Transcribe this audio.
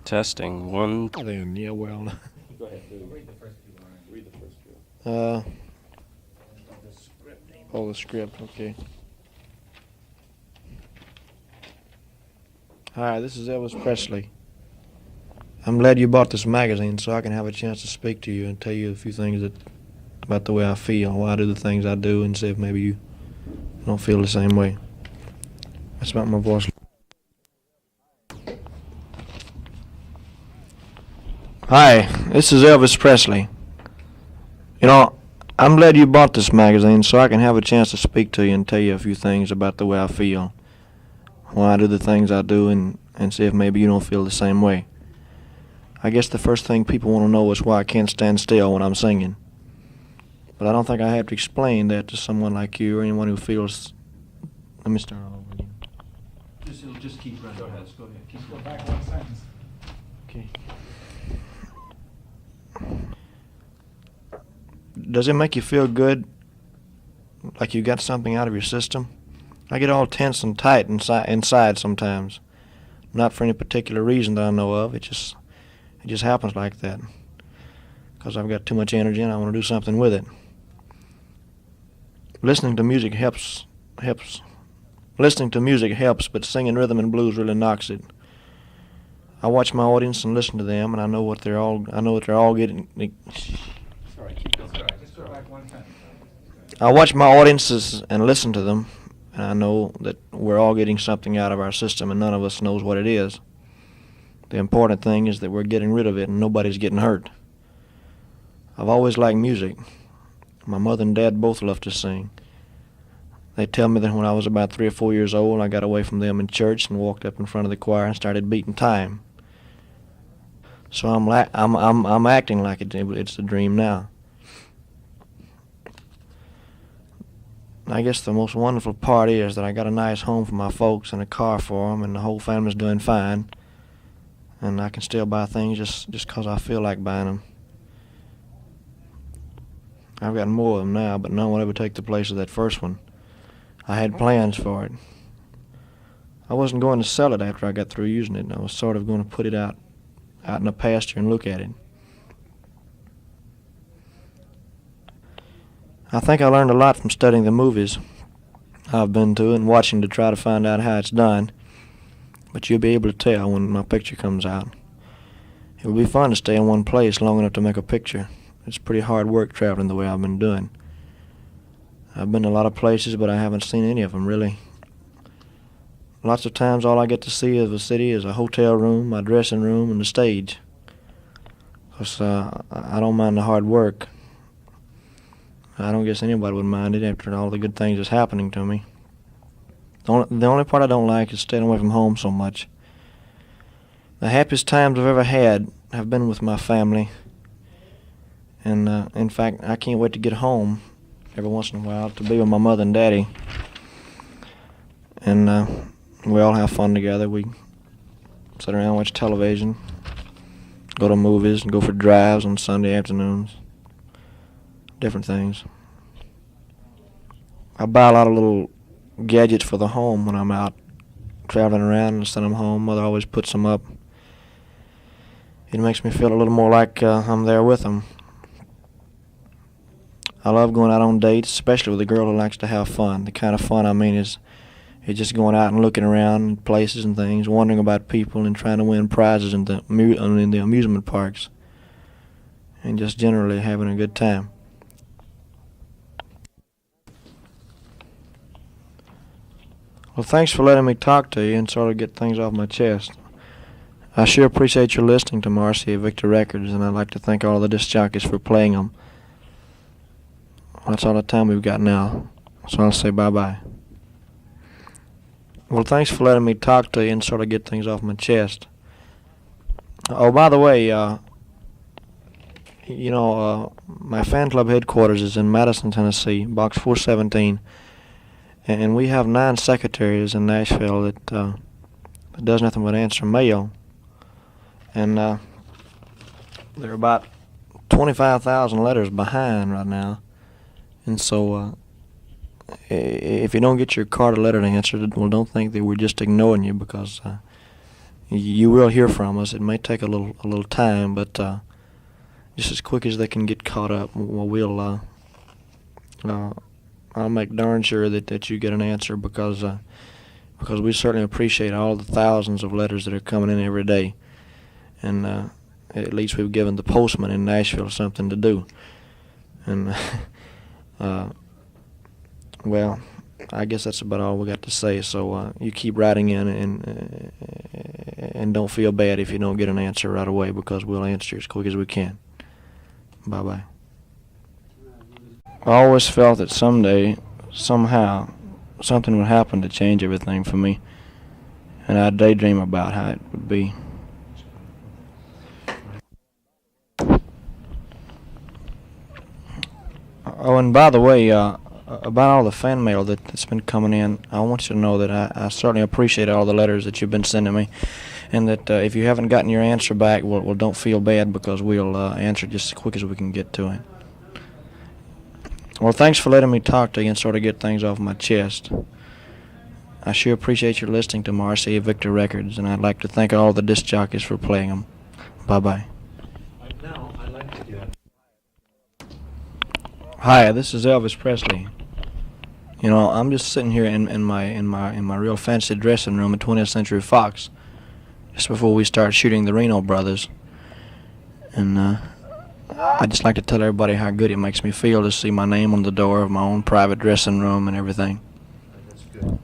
Testing one. Then, yeah, well. Go ahead, read the first few lines. Read the first few. Oh, the script, okay. Hi, this is Elvis Presley. I'm glad you bought this magazine so I can have a chance to speak to you and tell you a few things about the way I feel, why I do the things I do, and see if maybe you don't feel the same way. That's about my voice. Hi, this is Elvis Presley. You know, I'm glad you bought this magazine so I can have a chance to speak to you and tell you a few things about the way I feel, why I do the things I do, and see if maybe you don't feel the same way. I guess the first thing people want to know is why I can't stand still when I'm singing. But I don't think I have to explain that to someone like you or anyone who feels... Let me start all over again. It'll just keep running. Go ahead. Go ahead. Go back one sentence. Okay. Does it make you feel good, like you got something out of your system? I get all tense and tight inside sometimes. Not for any particular reason that I know of. It just happens like that. Because I've got too much energy and I want to do something with it. Listening to music helps. Listening to music helps, but singing rhythm and blues really knocks it. I watch my audience and listen to them, and I know what they're all getting. Sorry, keep going. Sorry, just go back one sentence. I watch my audiences and listen to them, and I know that we're all getting something out of our system, and none of us knows what it is. The important thing is that we're getting rid of it, and nobody's getting hurt. I've always liked music. My mother and dad both loved to sing. They tell me that when I was about 3 or 4 years old, I got away from them in church and walked up in front of the choir and started beating time. So I'm acting like it's a dream now. I guess the most wonderful part is that I got a nice home for my folks and a car for them, and the whole family's doing fine. And I can still buy things just 'cause I feel like buying them. I've got more of them now, but none will ever take the place of that first one. I had plans for it. I wasn't going to sell it after I got through using it. I was sort of going to put it out in a pasture and look at it. I think I learned a lot from studying the movies I've been to and watching to try to find out how it's done. But you'll be able to tell when my picture comes out. It will be fun to stay in one place long enough to make a picture. It's pretty hard work traveling the way I've been doing. I've been to a lot of places, but I haven't seen any of them, really. Lots of times all I get to see of a city is a hotel room, my dressing room, and the stage. 'Cause I don't mind the hard work. I don't guess anybody would mind it after all the good things that's happening to me. The only part I don't like is staying away from home so much. The happiest times I've ever had have been with my family. And in fact, I can't wait to get home every once in a while to be with my mother and daddy. And we all have fun together. We sit around and watch television, go to movies, and go for drives on Sunday afternoons. Different things. I buy a lot of little gadgets for the home when I'm out traveling around and send them home. Mother always puts them up. It makes me feel a little more like I'm there with them. I love going out on dates, especially with a girl who likes to have fun. The kind of fun I mean is just going out and looking around places and things, wondering about people and trying to win prizes in the amusement parks, and just generally having a good time. Well, thanks for letting me talk to you and sort of get things off my chest. I sure appreciate your listening to Marcy at Victor Records, and I'd like to thank all the disc jockeys for playing them. That's all the time we've got now, so I'll say bye-bye. Well, thanks for letting me talk to you and sort of get things off my chest. Oh, by the way, my fan club headquarters is in Madison, Tennessee, Box 417, and we have 9 secretaries in Nashville that does nothing but answer mail, and they're about 25,000 letters behind right now. And so if you don't get your card or letter answered, well, don't think that we're just ignoring you, because you will hear from us. It may take a little time, but just as quick as they can get caught up, I'll make darn sure that you get an answer, because we certainly appreciate all the thousands of letters that are coming in every day, and at least we've given the postman in Nashville something to do. And well, I guess that's about all we got to say. So you keep writing in, and don't feel bad if you don't get an answer right away, because we'll answer as quick as we can. Bye-bye. I always felt that someday, somehow, something would happen to change everything for me, and I'd daydream about how it would be. Oh, and by the way, about all the fan mail that's been coming in, I want you to know that I certainly appreciate all the letters that you've been sending me, and that if you haven't gotten your answer back, well, don't feel bad, because we'll answer just as quick as we can get to it. Well, thanks for letting me talk to you and sort of get things off my chest. I sure appreciate your listening to Marcia Victor Records, and I'd like to thank all the disc jockeys for playing them. Bye-bye. Right now, I'd like to get... Hi, this is Elvis Presley. You know, I'm just sitting here in my real fancy dressing room at 20th Century Fox, just before we start shooting the Reno Brothers, and I'd just like to tell everybody how good it makes me feel to see my name on the door of my own private dressing room and everything. That's good.